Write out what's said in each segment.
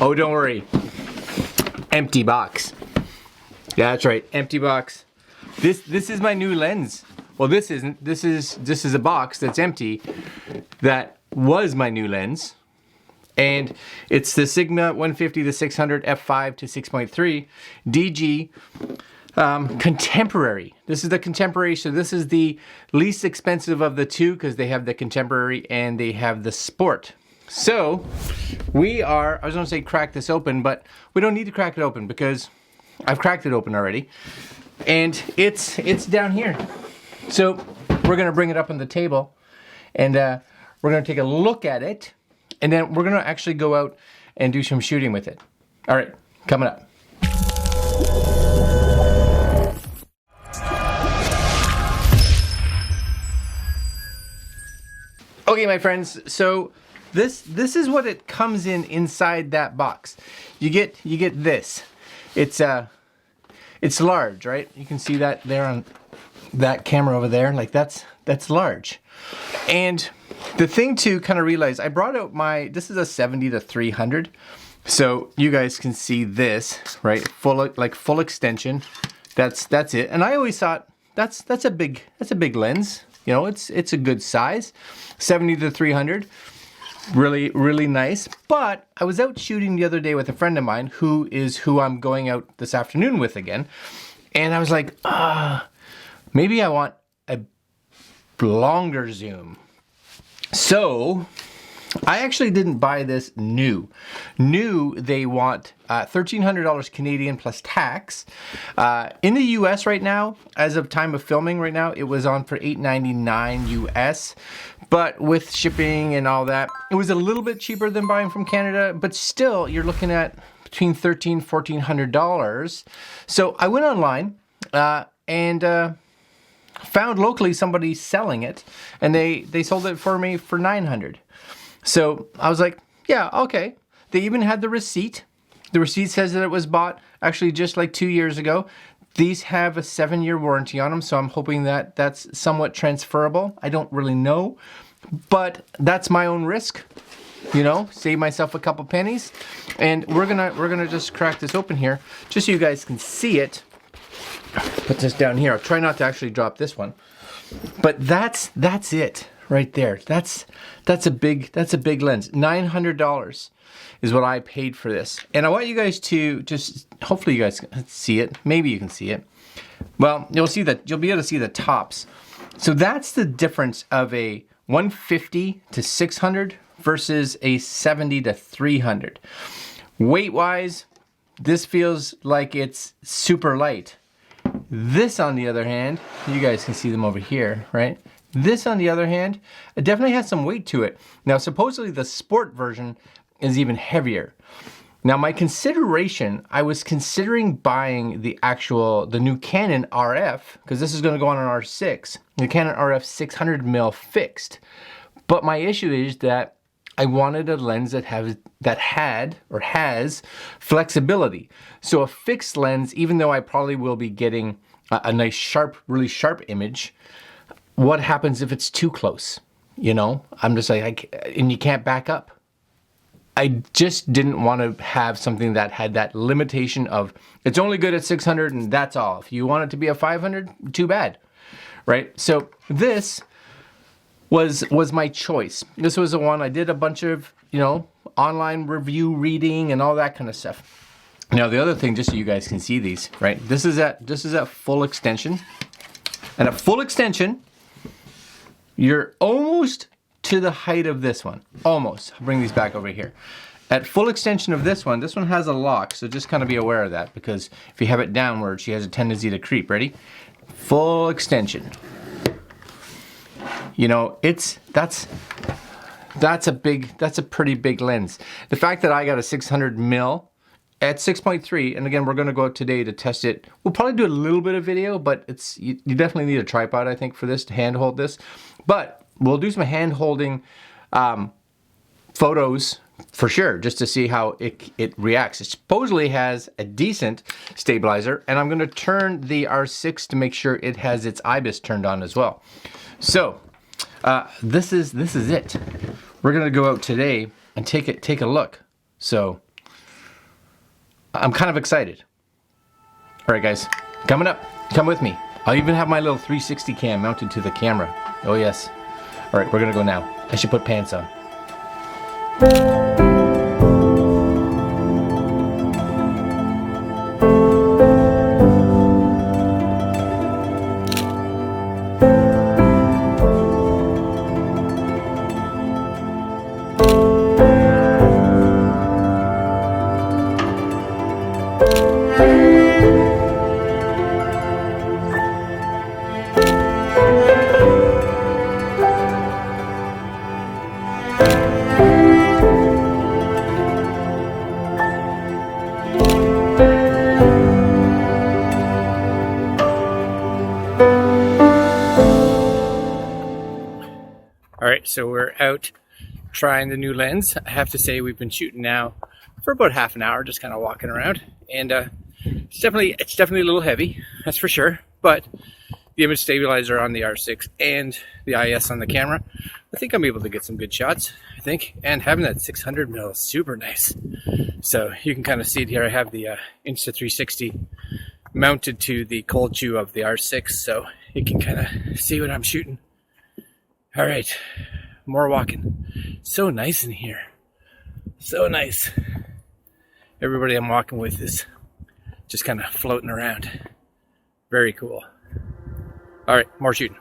Oh, don't worry. Empty box. Yeah, that's right. Empty box. This is my new lens. Well, this isn't. This is a box that's empty. That was my new lens, and it's the Sigma 150 to 600 f5 to 6.3 DG Contemporary. This is the Contemporary, so this is the least expensive of the two because they have the Contemporary and they have the Sport. So I was gonna say crack this open, but we don't need to crack it open because I've cracked it open already. And it's down here. So we're gonna bring it up on the table and we're gonna take a look at it, and then we're gonna actually go out and do some shooting with it. All right, coming up. Okay, my friends, so this is what it comes in inside that box. You get this. It's large, right? You can see that there on that camera over there. Like that's large. And the thing to kind of realize, I brought out this is a 70 to 300. So you guys can see this, right? Full extension. That's it. And I always thought that's a big lens. You know, it's a good size. 70 to 300. Really, really nice. But I was out shooting the other day with a friend of mine who I'm going out this afternoon with again. And I was like, maybe I want a longer zoom. So I actually didn't buy this new. They want $1,300 Canadian plus tax. In the US right now, as of time of filming right now, it was on for $8.99 US. But with shipping and all that, it was a little bit cheaper than buying from Canada, but still you're looking at between $1,300 and $1,400. So I went online and found locally somebody selling it, and they sold it for me for $900. So I was like, yeah, okay. They even had the receipt. The receipt says that it was bought actually just like 2 years ago. These have a 7-year warranty on them, so I'm hoping that that's somewhat transferable. I don't really know, but that's my own risk. You know, save myself a couple pennies. And we're gonna just crack this open here, just so you guys can see it. Put this down here. I'll try not to actually drop this one. But that's it right there. That's a big lens. $900 is what I paid for this. And I want you guys to just, hopefully you guys can see it. Maybe you can see it. Well, you'll be able to see the tops. So that's the difference of a 150 to 600 versus a 70 to 300. Weight wise, this feels like it's super light. This, on the other hand, you guys can see them over here, right? This, on the other hand, it definitely has some weight to it. Now, supposedly the Sport version is even heavier. Now, my consideration, I was considering buying the new Canon RF, because this is going to go on an R6, the Canon RF 600mm fixed. But my issue is that I wanted a lens that has flexibility. So a fixed lens, even though I probably will be getting a nice sharp, really sharp image, what happens if it's too close? You know, I'm just like, and you can't back up. I just didn't want to have something that had that limitation of, it's only good at 600 and that's all. If you want it to be a 500, too bad, right? So this was my choice. This was the one I did a bunch of, you know, online review reading and all that kind of stuff. Now the other thing, just so you guys can see these, right? This is at full extension, and at full extension, you're almost to the height of this one. Almost. I'll bring these back over here. At full extension of this one has a lock, so just kind of be aware of that, because if you have it downward, she has a tendency to creep. Ready? Full extension. You know, that's a pretty big lens. The fact that I got a 600mm at 6.3, and again, we're gonna go out today to test it. We'll probably do a little bit of video, but you definitely need a tripod, I think, for this, to hand hold this. But we'll do some hand holding photos for sure, just to see how it reacts. It supposedly has a decent stabilizer, and I'm gonna turn the R6 to make sure it has its IBIS turned on as well. So, This is it. We're gonna go out today and take a look. So I'm kind of excited. All right, guys, coming up. Come with me. I'll even have my little 360 cam mounted to the camera. Oh yes. All right, we're gonna go now. I should put pants on. All right, so we're out trying the new lens. I have to say we've been shooting now for about half an hour, just kind of walking around, and it's definitely a little heavy, that's for sure. But the image stabilizer on the R6 and the IS on the camera, I think I'm able to get some good shots. I think, and having that 600 mil is super nice. So you can kind of see it here. I have the Insta360 mounted to the cold shoe of the R6, so you can kind of see what I'm shooting. All right, more walking. So nice in here. So nice. Everybody I'm walking with is just kind of floating around. Very cool. All right, more shooting.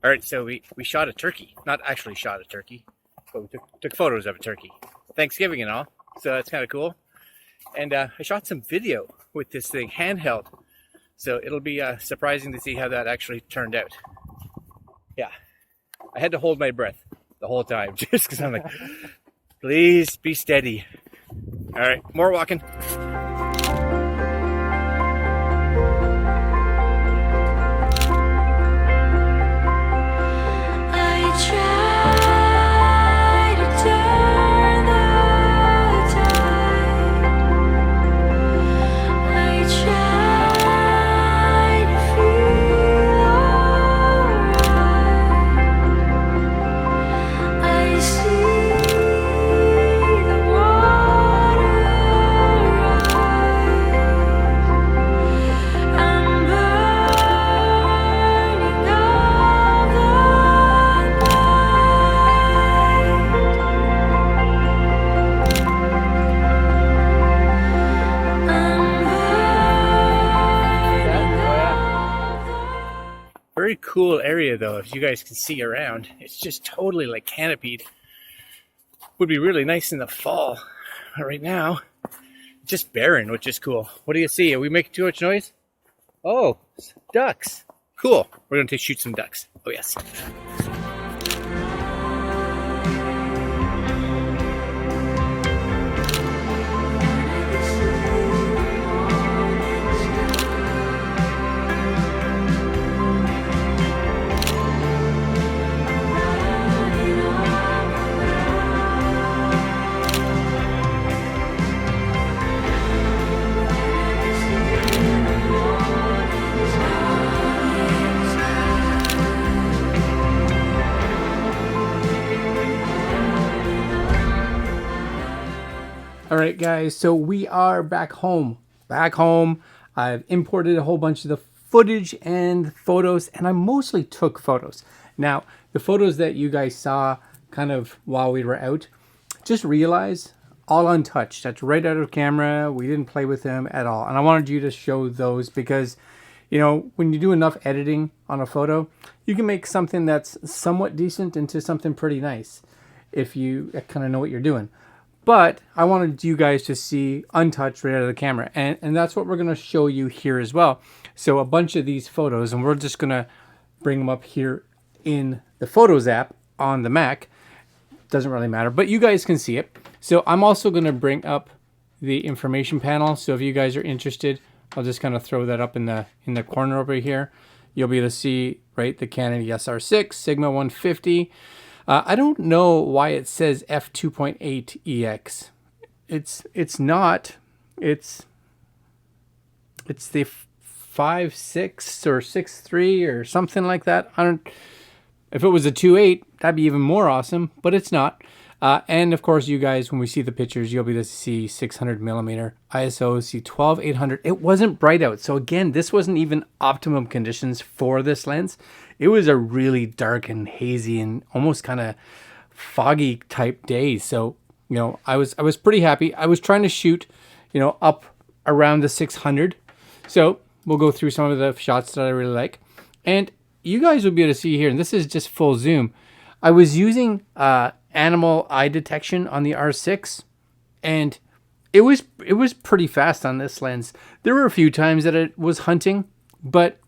All right, so we shot a turkey. Not actually shot a turkey, but we took photos of a turkey. Thanksgiving and all, so that's kind of cool. And I shot some video with this thing, handheld. So it'll be surprising to see how that actually turned out. Yeah, I had to hold my breath the whole time, just because I'm like, please be steady. All right, more walking. Very cool area though, if you guys can see around. It's just totally like canopied. Would be really nice in the fall. But right now, just barren, which is cool. What do you see? Are we making too much noise? Oh, ducks. Cool. We're going to shoot some ducks. Oh yes. All right, guys, so we are back home. I've imported a whole bunch of the footage and photos, and I mostly took photos. Now, the photos that you guys saw kind of while we were out, just realize all untouched. That's right out of camera. We didn't play with them at all. And I wanted you to show those because you know, when you do enough editing on a photo, you can make something that's somewhat decent into something pretty nice if you kind of know what you're doing. But I wanted you guys to see untouched right out of the camera. And that's what we're going to show you here as well. So a bunch of these photos, and we're just going to bring them up here in the Photos app on the Mac. Doesn't really matter, but you guys can see it. So I'm also going to bring up the information panel. So if you guys are interested, I'll just kind of throw that up in the corner over here. You'll be able to see, right, the Canon EOS R6, Sigma 150. I don't know why it says f2.8 EX. It's not. It's the 5.6 or 6.3 or something like that. I don't. If it was a 2.8, that'd be even more awesome, but it's not. And of course, you guys, when we see the pictures, you'll be able to see 600 millimeter ISO, see 12-800. It wasn't bright out. So again, this wasn't even optimum conditions for this lens. It was a really dark and hazy and almost kind of foggy type day. So, you know, I was pretty happy. I was trying to shoot, you know, up around the 600. So we'll go through some of the shots that I really like. And you guys will be able to see here, and this is just full zoom. I was using animal eye detection on the R6, and it was pretty fast on this lens. There were a few times that it was hunting, but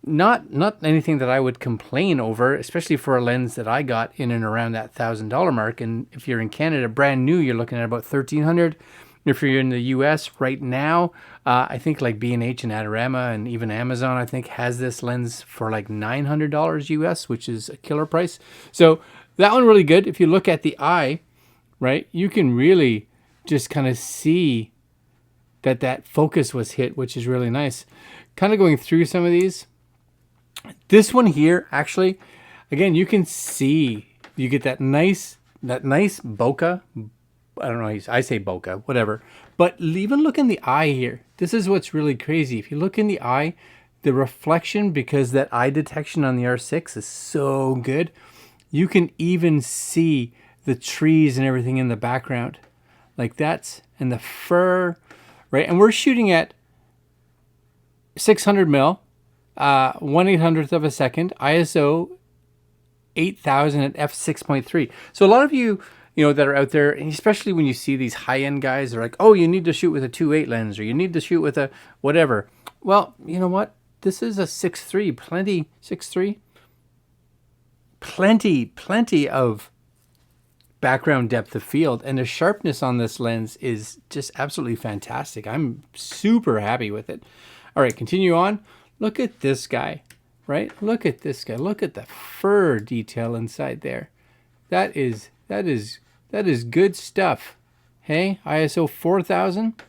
not anything that I would complain over, especially for a lens that I got in and around that $1,000 mark. And if you're in Canada, brand new, you're looking at about $1,300. If you're in the US right now, I think like B&H and Adorama and even Amazon, I think, has this lens for like $900 US, which is a killer price. So that one really good. If you look at the eye, right, you can really just kind of see that focus was hit, which is really nice. Kind of going through some of these. This one here, actually, again, you can see, you get that nice bokeh. I don't know, I say bokeh, whatever. But even look in the eye here. This is what's really crazy. If you look in the eye, the reflection, because that eye detection on the R6 is so good, you can even see the trees and everything in the background. Like that's, and the fur, right? And we're shooting at 600 mil, 1/800th of a second, ISO 8000 at f6.3. So a lot of you know, that are out there, and especially when you see these high-end guys, they're like, oh, you need to shoot with a 2.8 lens, or you need to shoot with a whatever. Well, you know what? This is a 6.3, plenty, 6.3. Plenty of background depth of field, and the sharpness on this lens is just absolutely fantastic. I'm super happy with it. All right, continue on. Look at this guy, right? Look at this guy. Look at the fur detail inside there. That is good stuff. Hey, ISO 4000,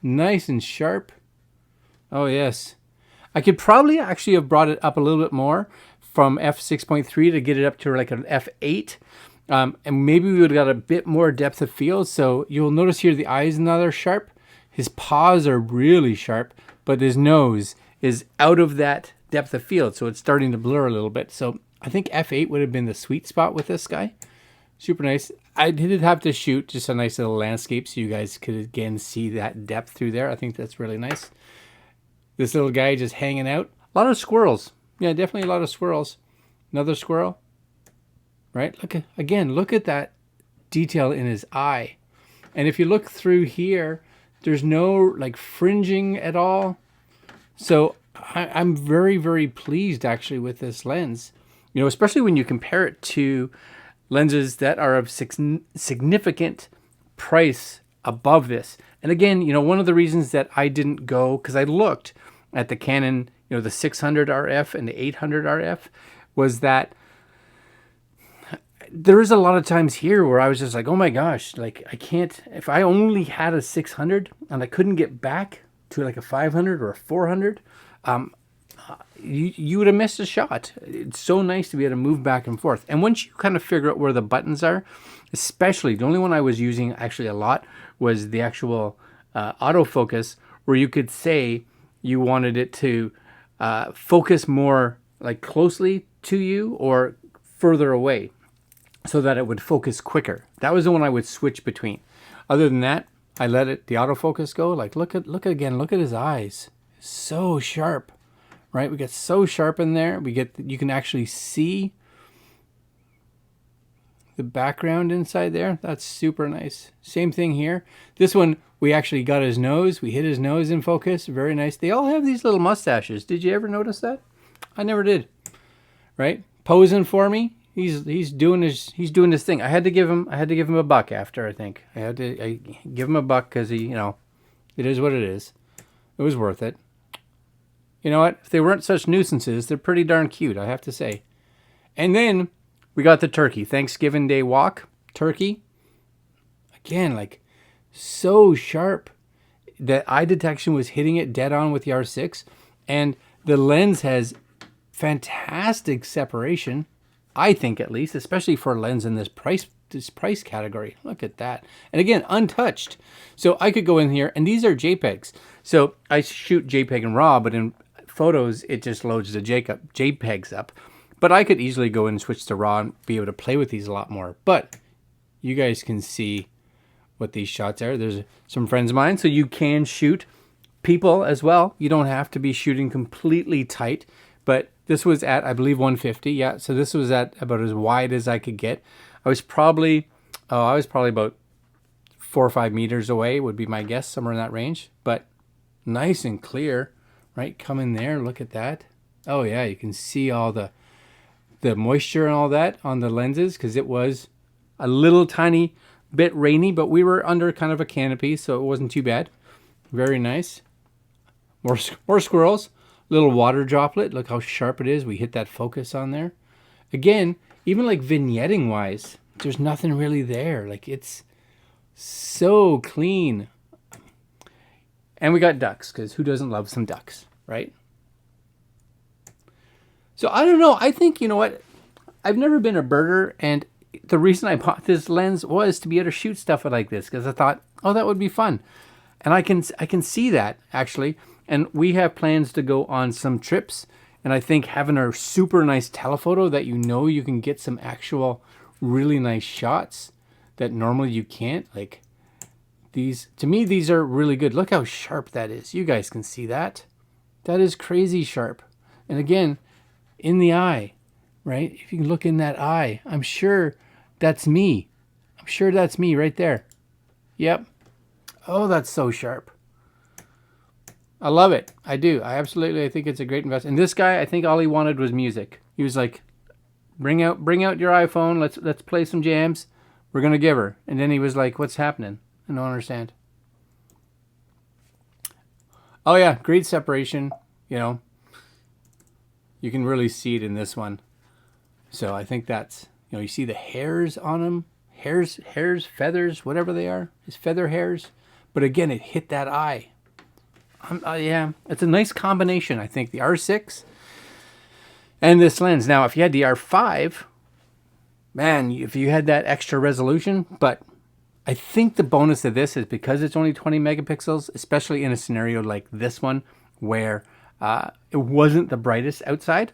nice and sharp. Oh yes, I could probably actually have brought it up a little bit more from f6.3 to get it up to like an f8, and maybe we would have got a bit more depth of field. So you'll notice here the eyes now are sharp. His paws are really sharp, but his nose is out of that depth of field, so it's starting to blur a little bit. So I think f8 would have been the sweet spot with this guy. Super nice. I did have to shoot just a nice little landscape so you guys could again see that depth through there. I think that's really nice. This little guy just hanging out. A lot of squirrels. Yeah, definitely a lot of squirrels. Another squirrel. Right? Look at that detail in his eye. And if you look through here, there's no like fringing at all. So I'm very, very pleased actually with this lens. You know, especially when you compare it to lenses that are of significant price above this. And again, you know, one of the reasons that I didn't go, because I looked at the Canon, you know, the 600 RF and the 800 RF, was that there is a lot of times here where I was just like, oh my gosh, like I can't, if I only had a 600 and I couldn't get back to like a 500 or a 400, you would have missed a shot. It's so nice to be able to move back and forth. And once you kind of figure out where the buttons are, especially the only one I was using actually a lot was the actual autofocus, where you could say you wanted it to focus more like closely to you or further away so that it would focus quicker. That was the one I would switch between. Other than that, I let the autofocus go. Like look at his eyes. So sharp. right? We get so sharp in there. You can actually see the background inside there. That's super nice. Same thing here. This one, we actually got his nose. We hit his nose in focus. Very nice. They all have these little mustaches. Did you ever notice that? I never did. Right? Posing for me. He's doing his thing. I had to give him a buck after, I think. I give him a buck because he, it is what it is. It was worth it. You know what? If they weren't such nuisances, they're pretty darn cute, I have to say. And then we got the turkey. Thanksgiving Day walk. Turkey. Again, like, so sharp. The eye detection was hitting it dead on with the R6. And the lens has fantastic separation, I think, at least, especially for a lens in this price category. Look at that. And again, untouched. So I could go in here, and these are JPEGs. So I shoot JPEG and RAW, but in photos, it just loads the JPEGs up. But I could easily go in and switch to RAW and be able to play with these a lot more. But you guys can see what these shots are. There's some friends of mine, so you can shoot people as well. You don't have to be shooting completely tight. But this was at, I believe, 150. Yeah, so this was at about as wide as I could get. I was probably about 4 or 5 meters away, would be my guess, somewhere in that range. But nice and clear, right? Come in there, look at that. Oh yeah, you can see all the moisture and all that on the lenses, because it was a little tiny bit rainy, but we were under kind of a canopy, so it wasn't too bad. Very nice. More squirrels. Little water droplet. Look how sharp it is. We hit that focus on there. Again, even like vignetting wise, there's nothing really there. Like, it's so clean. And we got ducks, because who doesn't love some ducks, right? So I don't know. I think, you know what? I've never been a birder, and the reason I bought this lens was to be able to shoot stuff like this, because I thought, oh, that would be fun. And I can see that, actually. And we have plans to go on some trips. And I think having a super nice telephoto that you can get some actual really nice shots that normally you can't. Like, these, to me, these are really good. Look how sharp that is. You guys can see that. That is crazy sharp. And again, in the eye, right? If you can look in that eye, I'm sure that's me. I'm sure that's me right there. Yep. Oh, that's so sharp. I love it. I do. I think it's a great investment. And this guy, I think all he wanted was music. He was like, bring out your iPhone. Let's play some jams. We're going to give her. And then he was like, what's happening? I don't understand. Oh yeah, great separation, You can really see it in this one. So I think that's, you see the hairs on him. Hairs, feathers, whatever they are. His feather hairs. But again, it hit that eye. Yeah, it's a nice combination, I think. The R6 and this lens. Now, if you had the R5, man, if you had that extra resolution, but I think the bonus of this is because it's only 20 megapixels, especially in a scenario like this one, where it wasn't the brightest outside,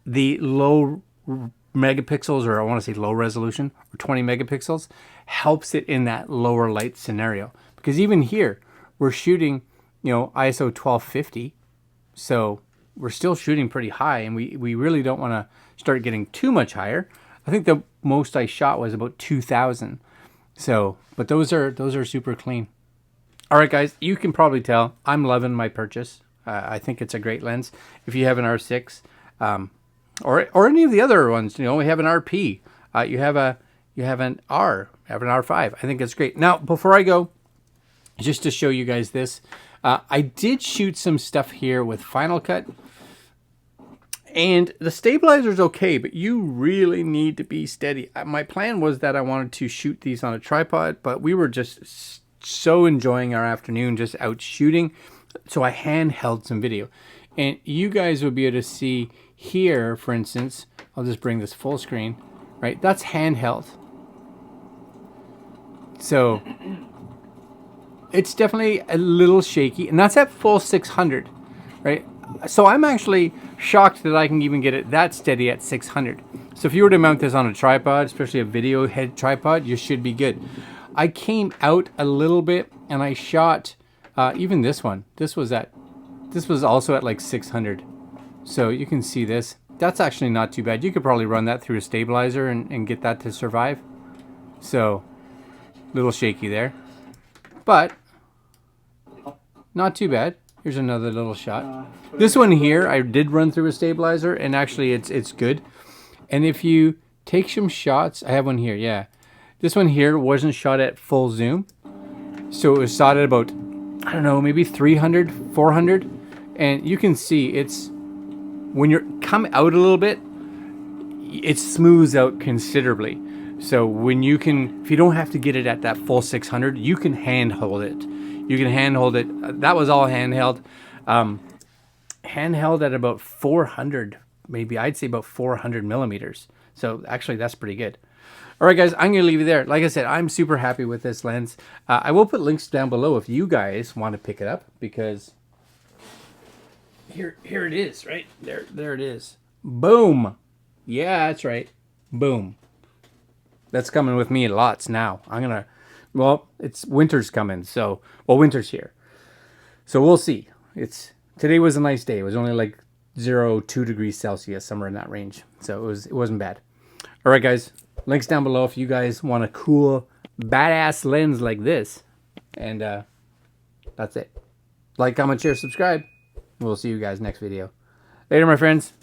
the low megapixels, or I want to say low resolution, or 20 megapixels, helps it in that lower light scenario. Because even here, we're shooting, ISO 1250, so we're still shooting pretty high, and we really don't want to start getting too much higher. I think the most I shot was about 2000. So, but those are super clean. All right, guys, you can probably tell I'm loving my purchase. I think it's a great lens. If you have an R6, or any of the other ones, we have an RP. You have an R5. I think it's great. Now, before I go, just to show you guys this, I did shoot some stuff here with Final Cut. And the stabilizer's okay, but you really need to be steady. My plan was that I wanted to shoot these on a tripod, but we were just so enjoying our afternoon just out shooting. So I handheld some video. And you guys will be able to see here, for instance, I'll just bring this full screen, right? That's handheld. So it's definitely a little shaky, and that's at full 600, right? So I'm actually shocked that I can even get it that steady at 600. So if you were to mount this on a tripod, especially a video head tripod, you should be good. I came out a little bit and I shot even this one. This was also at like 600. So you can see this. That's actually not too bad. You could probably run that through a stabilizer and get that to survive. So, a little shaky there. But, not too bad. Here's another little shot. This one here, I did run through a stabilizer, and actually it's good. And if you take some shots, I have one here, yeah. This one here wasn't shot at full zoom. So it was shot at about, I don't know, maybe 300, 400. And you can see it's, when you're come out a little bit, it smooths out considerably. So when you can, if you don't have to get it at that full 600, you can handhold it. You can handhold it. That was all handheld. Handheld at about 400, maybe I'd say about 400 millimeters. So actually that's pretty good. All right, guys, I'm going to leave you there. Like I said, I'm super happy with this lens. I will put links down below if you guys want to pick it up, because here it is, right? There it is. Boom. Yeah, that's right. Boom. That's coming with me lots now. I'm going to, well, it's winter's coming. So, well, winter's here. So we'll see. Today was a nice day. It was only like 2 degrees Celsius, somewhere in that range. So it wasn't bad. All right, guys. Links down below if you guys want a cool, badass lens like this. And that's it. Like, comment, share, subscribe. We'll see you guys next video. Later, my friends.